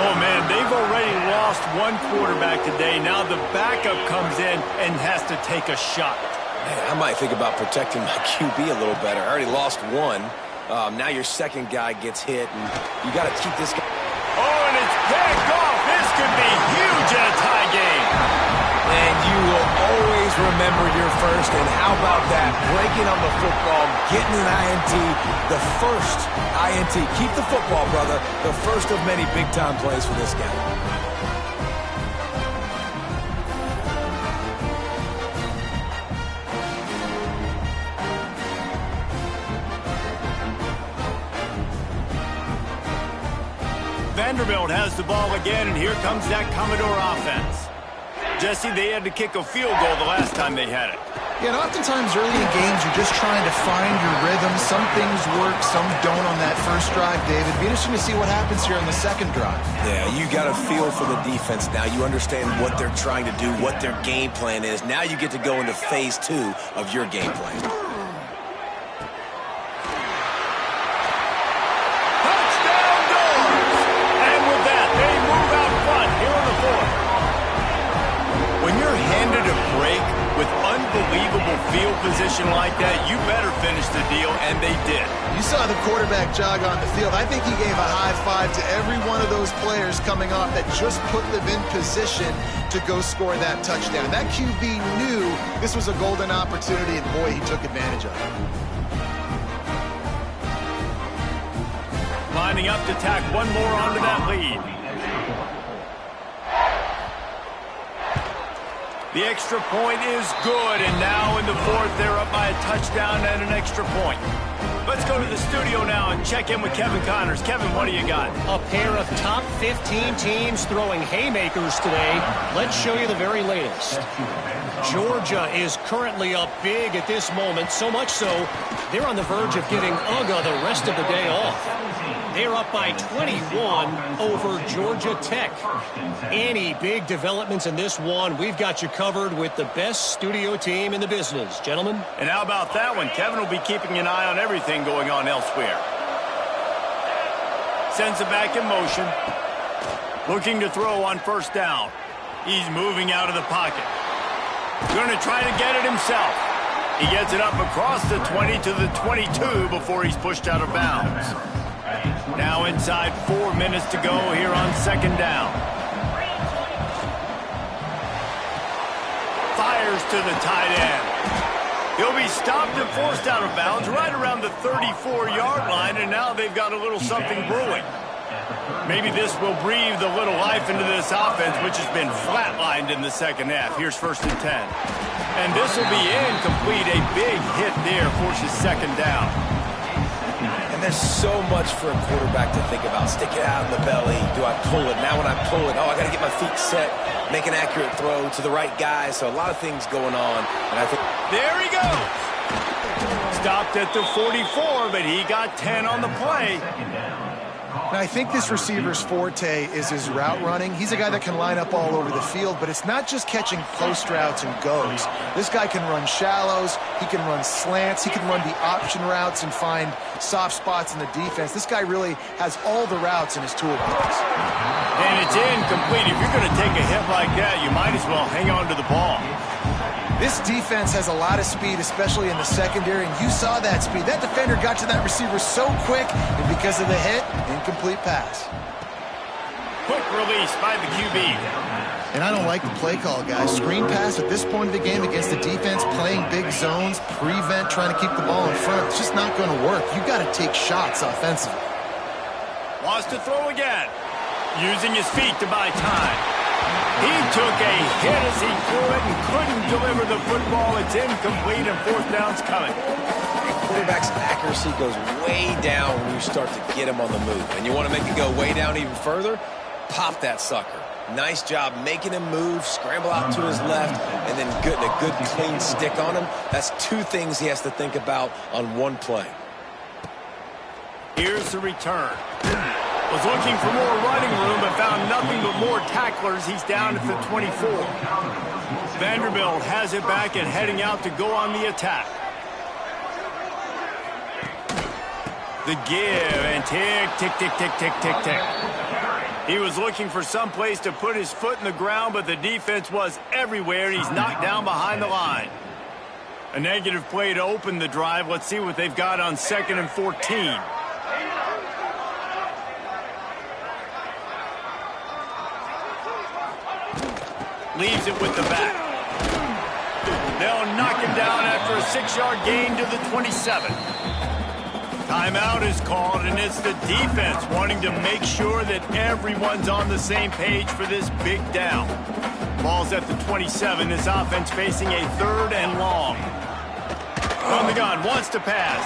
Oh, man, they've already lost one quarterback today. Now the backup comes in and has to take a shot. Man, I might think about protecting my QB a little better. I already lost one. Now your second guy gets hit, and you got to keep this guy. Oh, and it's picked off. This could be huge in a tie game. And you will always remember your first. And how about that? Breaking on the football, getting an INT, the first INT. Keep the football, brother. The first of many big-time plays for this guy. Vanderbilt has the ball again, and here comes that Commodore offense. Jesse, they had to kick a field goal the last time they had it. Yeah, and oftentimes early in games, you're just trying to find your rhythm. Some things work, some don't on that first drive, David. Be interesting to see what happens here on the second drive. Yeah, you got a feel for the defense now. You understand what they're trying to do, what their game plan is. Now you get to go into phase 2 of your game plan. Unbelievable field position like that, you better finish the deal, and they did. You saw the quarterback jog on the field. I think he gave a high five to every one of those players coming off that just put them in position to go score that touchdown. That QB knew this was a golden opportunity, and boy, he took advantage of it. Lining up to tack one more onto that lead. The extra point is good, and now in the fourth, they're up by a touchdown and an extra point. Let's go to the studio now and check in with Kevin Connors. Kevin, what do you got? A pair of top 15 teams throwing haymakers today. Let's show you the very latest. Georgia is currently up big at this moment, so much so they're on the verge of giving UGA the rest of the day off. They're up by 21 over Georgia Tech. Any big developments in this one, we've got you covered with the best studio team in the business, gentlemen. And how about that one? Kevin will be keeping an eye on everything going on elsewhere. Sends it back in motion. Looking to throw on first down. He's moving out of the pocket. Going to try to get it himself. He gets it up across the 20 to the 22 before he's pushed out of bounds. Now inside 4 minutes to go here on second down. Fires to the tight end. He'll be stopped and forced out of bounds right around the 34-yard line, and now they've got a little something brewing. Maybe this will breathe a little life into this offense, which has been flatlined in the second half. Here's 1st and 10. And this will be incomplete. A big hit there forces second down. And there's so much for a quarterback to think about. Stick it out in the belly. Do I pull it? Now when I pull it, I got to get my feet set, make an accurate throw to the right guy. So a lot of things going on. And I think there he goes. Stopped at the 44, but he got 10 on the play. Now, I think this receiver's forte is his route running. He's a guy that can line up all over the field, but it's not just catching post routes and goes. This guy can run shallows, he can run slants, he can run the option routes and find soft spots in the defense. This guy really has all the routes in his toolbox. And it's incomplete. If you're going to take a hit like that, you might as well hang on to the ball. This defense has a lot of speed, especially in the secondary, and you saw that speed. That defender got to that receiver so quick, and because of the hit, incomplete pass. Quick release by the QB. And I don't like the play call, guys. Screen pass at this point of the game against the defense, playing big zones, prevent, trying to keep the ball in front. It's just not going to work. You've got to take shots offensively. Wants to throw again. Using his feet to buy time. He took a hit as he threw it and couldn't deliver the football. It's incomplete and fourth down's coming. Quarterback's accuracy goes way down when you start to get him on the move. And you want to make it go way down even further? Pop that sucker. Nice job making him move, scramble out to his left, and then getting a good clean stick on him. That's two things he has to think about on one play. Here's the return. Was looking for more running room, but found nothing but more tacklers. He's down at the 24. Vanderbilt has it back and heading out to go on the attack. The give and tick, tick, tick, tick, tick, tick, tick. He was looking for some place to put his foot in the ground, but the defense was everywhere, and he's knocked down behind the line. A negative play to open the drive. Let's see what they've got on 2nd and 14. Leaves it with the back. They'll knock him down after a 6-yard gain to the 27. Timeout is called, and it's the defense wanting to make sure that everyone's on the same page for this big down. Ball's at the 27. This offense facing a 3rd and long. On the gun, wants to pass.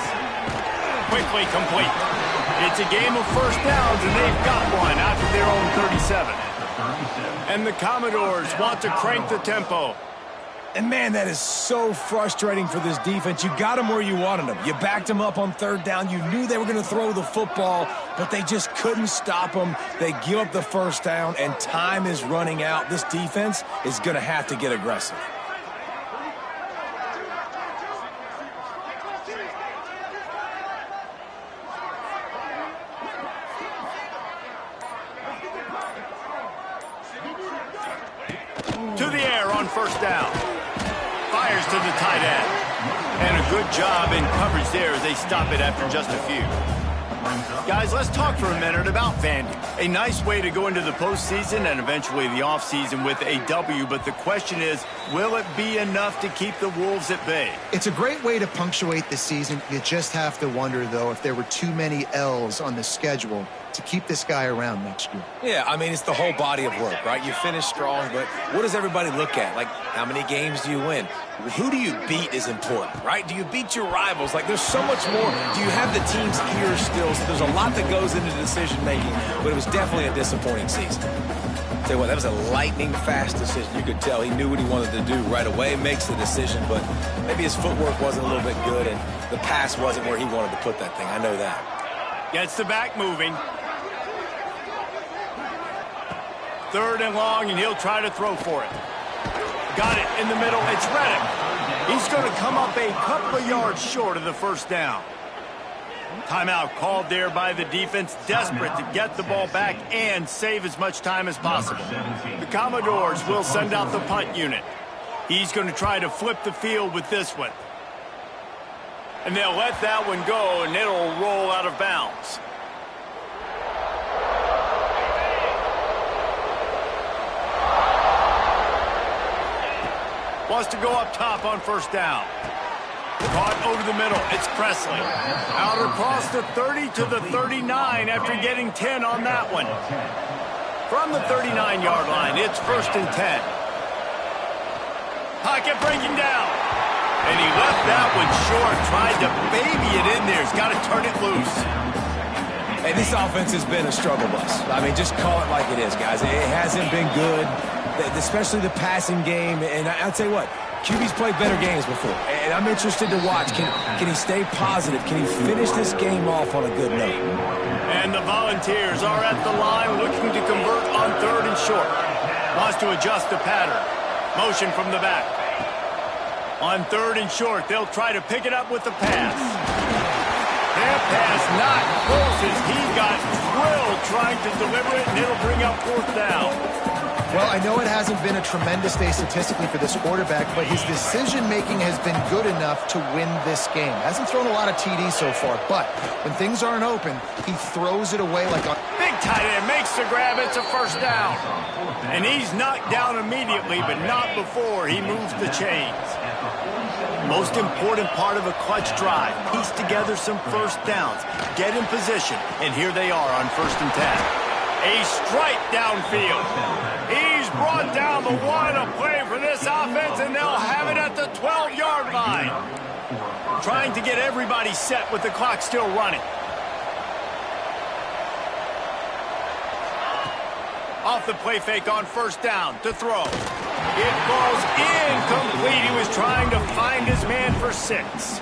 Quickly complete. It's a game of first downs, and they've got one out to their own 37. And the Commodores want to crank the tempo. And, man, that is so frustrating for this defense. You got them where you wanted them. You backed them up on 3rd down. You knew they were going to throw the football, but they just couldn't stop them. They give up the first down, and time is running out. This defense is going to have to get aggressive. To the air on first down. Fires to the tight end. And a good job in coverage there as they stop it after just a few. Guys, let's talk for a minute about Vandy. A nice way to go into the postseason and eventually the offseason with a W, but the question is, will it be enough to keep the Wolves at bay? It's a great way to punctuate the season. You just have to wonder, though, if there were too many L's on the schedule to keep this guy around next year. Yeah, I mean, it's the whole body of work, right? You finish strong, but what does everybody look at? Like, how many games do you win? Who do you beat is important, right? Do you beat your rivals? Like, there's so much more. Do you have the team's ear still? So there's a lot that goes into decision-making, but it was definitely a disappointing season. Tell you what, that was a lightning-fast decision. You could tell he knew what he wanted to do right away, makes the decision, but maybe his footwork wasn't a little bit good, and the pass wasn't where he wanted to put that thing. I know that. Gets the back moving. 3rd and long, and he'll try to throw for it. Got it in the middle. It's Reddick. He's going to come up a couple of yards short of the first down. Timeout called there by the defense, desperate to get the ball back and save as much time as possible. The Commodores will send out the punt unit. He's going to try to flip the field with this one. And they'll let that one go, and it'll roll out of bounds. Wants to go up top on first down. Caught over the middle. It's Presley. Out across the 30 to the 39 after getting 10 on that one. From the 39-yard line, it's 1st and 10. Pocket breaking down. And he left that one short. Tried to baby it in there. He's got to turn it loose. Hey, this offense has been a struggle bus. I mean, just call it like it is, guys. It hasn't been good, especially the passing game. And I'll tell you what, QB's played better games before, and I'm interested to watch. Can he stay positive? Can he finish this game off on a good note? And the Volunteers are at the line looking to convert on 3rd and short. Wants to adjust the pattern. Motion from the back. On 3rd and short, they'll try to pick it up with the pass. That pass not close as he got drilled trying to deliver it, and it'll bring up 4th down. Well, I know it hasn't been a tremendous day statistically for this quarterback, but his decision-making has been good enough to win this game. Hasn't thrown a lot of TDs so far, but when things aren't open, he throws it away like a... Big tight end makes the grab. It's a 1st down. And he's knocked down immediately, but not before he moves the chains. Most important part of a clutch drive. Piece together some 1st downs. Get in position. And here they are on 1st and 10. A strike downfield. He's brought down the one, a play for this offense, and they'll have it at the 12-yard line. Trying to get everybody set with the clock still running. Off the play fake on 1st down to throw. It falls incomplete. He was trying to find his man for 6.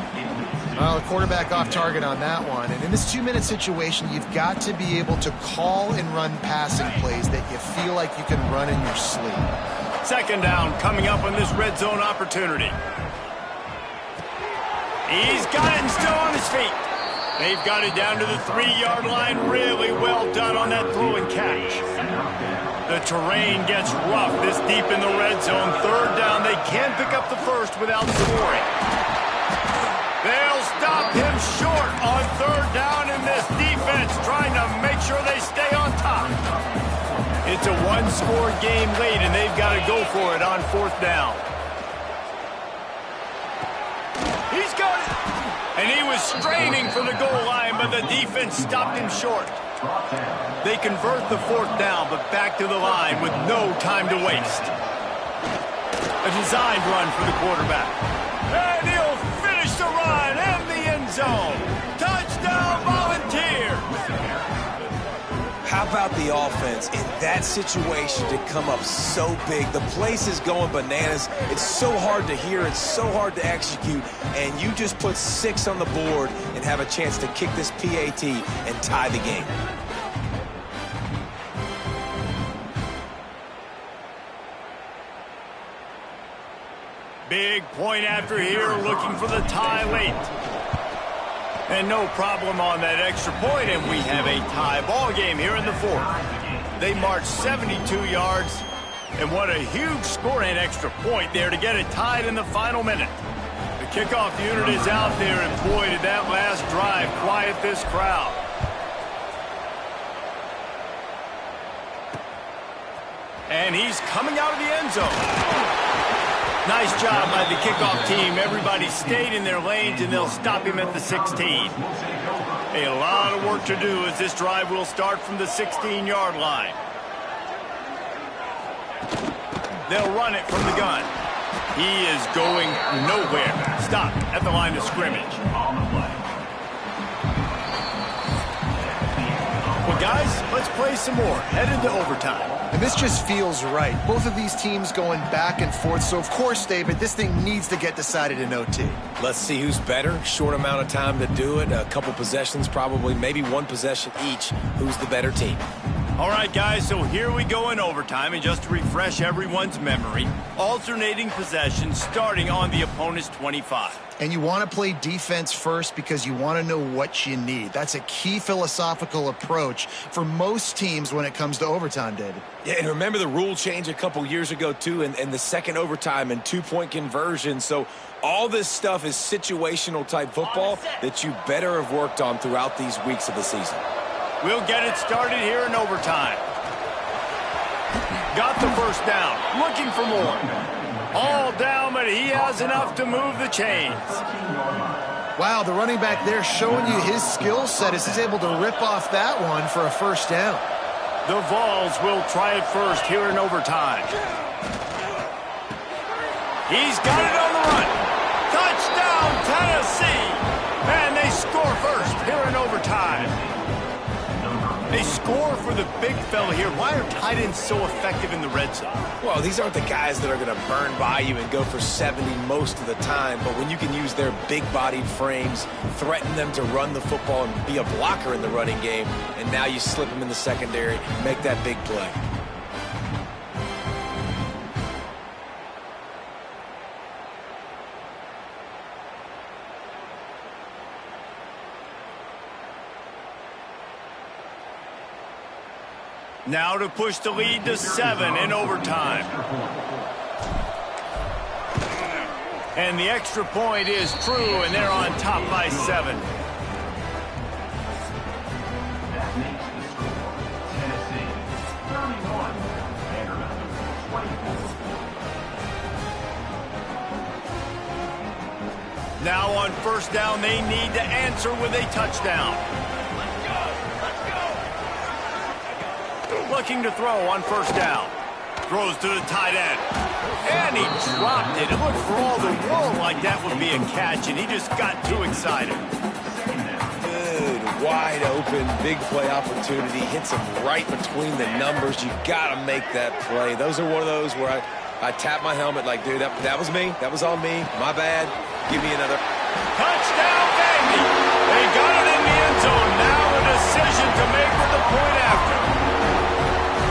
Well, the quarterback off target on that one. And in this 2-minute situation, you've got to be able to call and run passing plays that you feel like you can run in your sleep. 2nd down coming up on this red zone opportunity. He's got it and still on his feet. They've got it down to the 3-yard line. Really well done on that throw and catch. The terrain gets rough this deep in the red zone. 3rd down. They can pick up the first without scoring. They'll stop him short on 3rd down, and this defense trying to make sure they stay on top. It's a 1-score game late, and they've got to go for it on 4th down. He's got it. And he was straining for the goal line, but the defense stopped him short. They convert the 4th down, but back to the line with no time to waste. A designed run for the quarterback. And he'll finish the run in the end zone. Touchdown, Volunteers! How about the offense in that situation to come up so big? The place is going bananas. It's so hard to hear. It's so hard to execute. And you just put 6 on the board and have a chance to kick this PAT and tie the game. Big point after here, looking for the tie late. And no problem on that extra point, and we have a tie ball game here in the 4th. They march 72 yards, and what a huge score and extra point there to get it tied in the final minute. The kickoff unit is out there, and boy, did that last drive quiet this crowd. And he's coming out of the end zone. Nice job by the kickoff team. Everybody stayed in their lanes, and they'll stop him at the 16. A lot of work to do as this drive will start from the 16-yard line. They'll run it from the gun. He is going nowhere. Stop at the line of scrimmage. Well, guys, let's play some more. Headed to overtime. And this just feels right. Both of these teams going back and forth. So, of course, David, this thing needs to get decided in OT. Let's see who's better. Short amount of time to do it. A couple possessions, probably, maybe one possession each. Who's the better team? All right, guys, so here we go in overtime. And just to refresh everyone's memory, alternating possessions starting on the opponent's 25. And you want to play defense first because you want to know what you need. That's a key philosophical approach for most teams when it comes to overtime, David. Yeah, and remember the rule change a couple years ago, too, and the second overtime and two-point conversion. So all this stuff is situational-type football that you better have worked on throughout these weeks of the season. We'll get it started here in overtime. Got the first down. Looking for more. All down, but he has enough to move the chains. Wow, the running back there showing you his skill set as he's able to rip off that one for a first down. The Vols will try it first here in overtime. He's got it on the run. Touchdown, Tennessee. And they score first here in overtime. They score for the big fella here. Why are tight ends so effective in the red zone? Well, these aren't the guys that are going to burn by you and go for 70 most of the time, but when you can use their big-bodied frames, threaten them to run the football and be a blocker in the running game, and now you slip them in the secondary, make that big play. Now to push the lead to 7 in overtime. And the extra point is true, and they're on top by 7. Now on first down, they need to answer with a touchdown. Looking to throw on first down. Throws to the tight end. And he dropped it. It looked for all the world like that would be a catch, and he just got too excited. Good, wide open, big play opportunity. Hits him right between the numbers. You got to make that play. Those are one of those where I tap my helmet like, dude, that was me. That was on me. My bad. Give me another. Touchdown, baby! They got it in the end zone. Now a decision to make with the point after.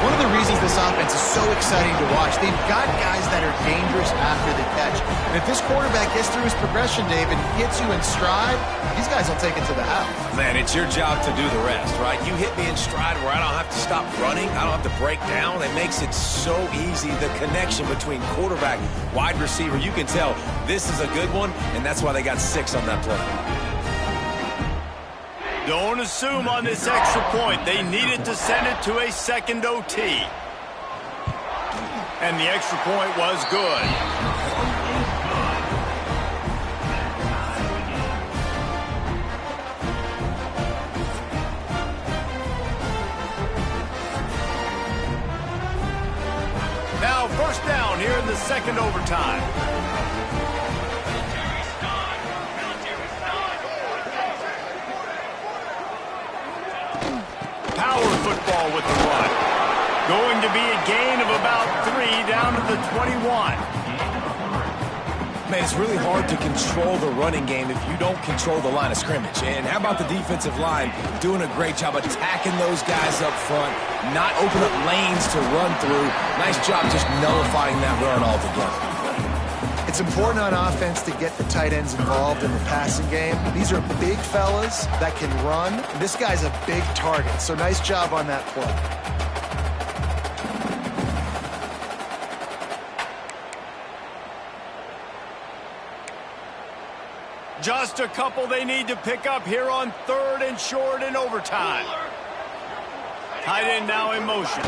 One of the reasons this offense is so exciting to watch, they've got guys that are dangerous after the catch. And if this quarterback gets through his progression, David, hits you in stride, these guys will take it to the house. Man, it's your job to do the rest, right? You hit me in stride where I don't have to stop running. I don't have to break down. It makes it so easy. The connection between quarterback, wide receiver, you can tell this is a good one, and that's why they got 6 on that play. Don't assume on this extra point. They needed to send it to a second OT. And the extra point was good. Now first down here in the second overtime. Power football with the run. Going to be a gain of about 3 down to the 21. Man, it's really hard to control the running game if you don't control the line of scrimmage. And how about the defensive line doing a great job attacking those guys up front, not open up lanes to run through. Nice job just nullifying that run altogether. It's important on offense to get the tight ends involved in the passing game. These are big fellas that can run. This guy's a big target, so nice job on that play. Just a couple they need to pick up here on 3rd and short in overtime. Tight end now in motion.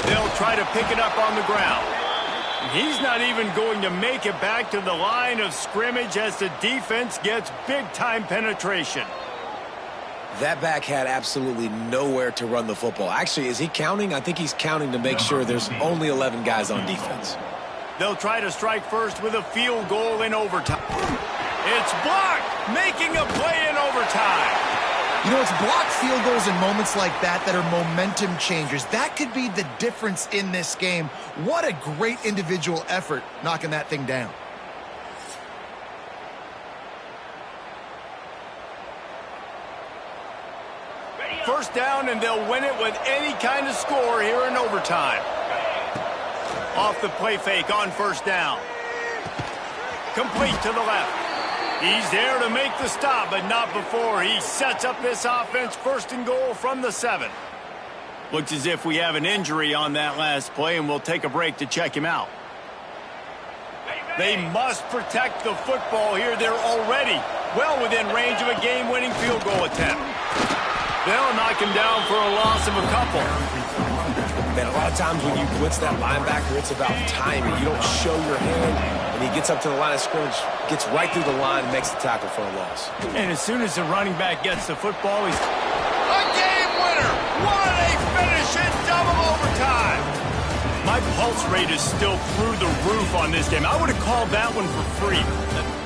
They'll try to pick it up on the ground. He's not even going to make it back to the line of scrimmage as the defense gets big-time penetration. That back had absolutely nowhere to run the football. Actually, is he counting? I think he's counting to make sure there's only 11 guys on defense. They'll try to strike first with a field goal in overtime. It's blocked, making a play in overtime. You know, it's blocked field goals in moments like that that are momentum changers. That could be the difference in this game. What a great individual effort knocking that thing down. First down, and they'll win it with any kind of score here in overtime. Off the play fake on first down. Complete to the left. He's there to make the stop, but not before he sets up this offense first and goal from the 7. Looks as if we have an injury on that last play, and we'll take a break to check him out. They must protect the football here. They're already well within range of a game-winning field goal attempt. They'll knock him down for a loss of a couple. Man, a lot of times when you blitz that linebacker, it's about timing. You don't show your hand, and he gets up to the line of scrimmage, gets right through the line, and makes the tackle for a loss. And as soon as the running back gets the football, he's a game winner. What a finish in double overtime. My pulse rate is still through the roof on this game. I would have called that one for free.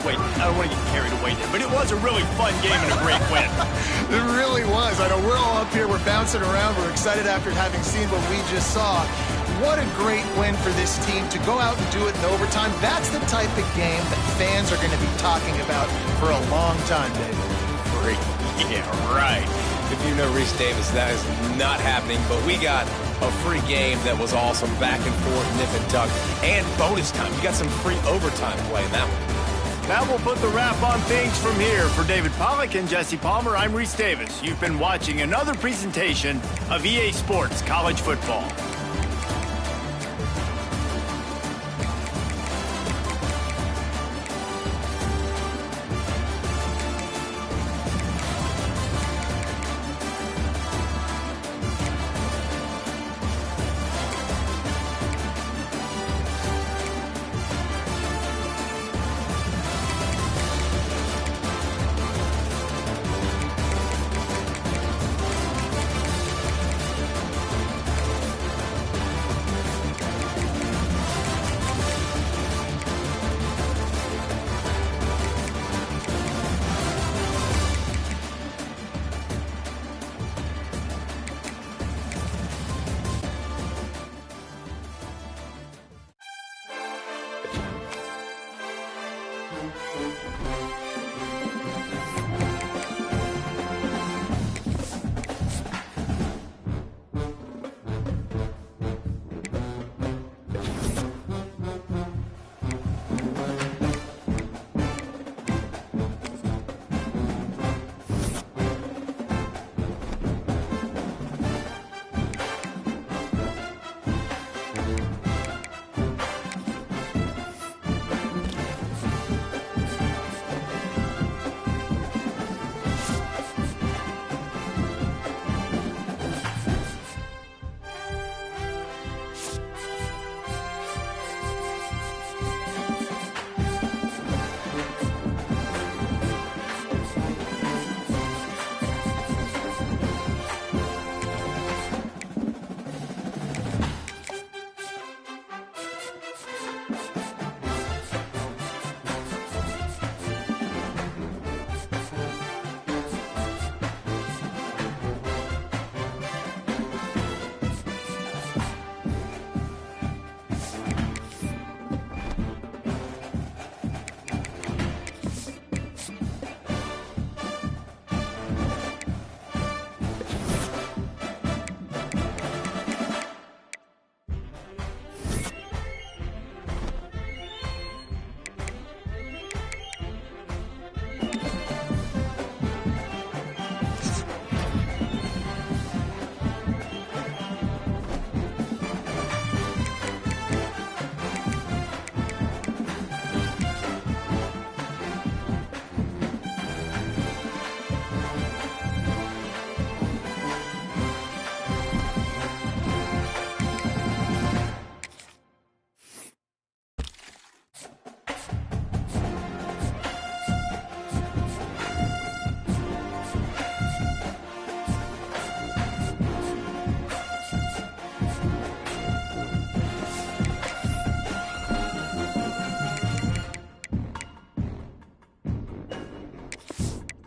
Wait, I don't want to get carried away there, but it was a really fun game and a great win. It really was. I know we're all up here, we're bouncing around, we're excited after having seen what we just saw. What a great win for this team to go out and do it in overtime. That's the type of game that fans are going to be talking about for a long time, David. Free. Yeah, right. If you know Reese Davis, that is not happening, but we got a free game that was awesome, back and forth, nip and tuck, and bonus time. You got some free overtime play in that one. That will put the wrap on things from here. For David Pollack and Jesse Palmer, I'm Reese Davis. You've been watching another presentation of EA Sports College Football.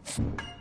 offense.